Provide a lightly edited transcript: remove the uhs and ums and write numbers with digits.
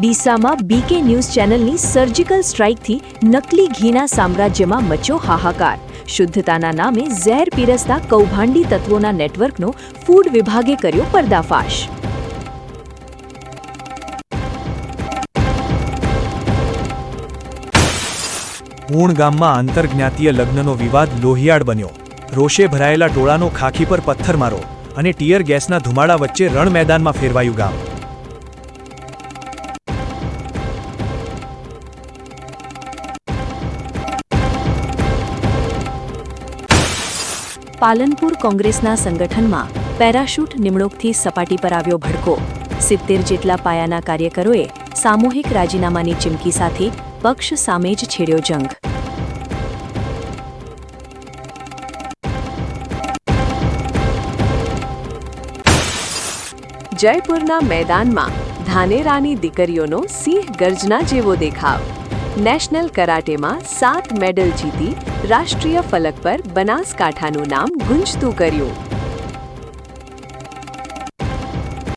ડીસામાં બીકે news ચેનલની surgical સ્ટ્રાઇકથી નકલી ઘીના સામ્રાજ્યમાં મચ્યો હાહાકાર. શુદ્ધતાના નામે ઝેર પીરસતા કૌભાંડી તત્વોના નેટવર્કનો ફૂડ વિભાગે કર્યો પર્દાફાશ. પૂણ ગામમાં આંતરજ્ઞાતીય લગ્નનો વિવાદ લોહિયાળ બન્યો. રોષે ભરાયેલા ટોળાનો ખાખી પર પથ્થરમારો અને ટીયર ગેસના ધુમાડા વચ્ચે રણ મેદાનમાં ફેરવાયું ગામ. પાલનપુર કોંગ્રેસના સંગઠનમાં પેરાશૂટ નિમણૂકથી સપાટી પર આવ્યો ભડકો. 70 જેટલા પાયાના કાર્યકરોએ સામૂહિક રાજીનામાની ચીમકી સાથે પક્ષ સામે જ છેડ્યો જંગ. જયપુરના મેદાનમાં ધાનેરાની દીકરીઓનો સિંહ ગર્જના જેવો દેખાવ. નેશનલ કરાટેમાં 7 મેડલ જીતી રાષ્ટ્રીય ફલક પર બનાસકાંઠાનું નામ ગુંજતું કર્યું.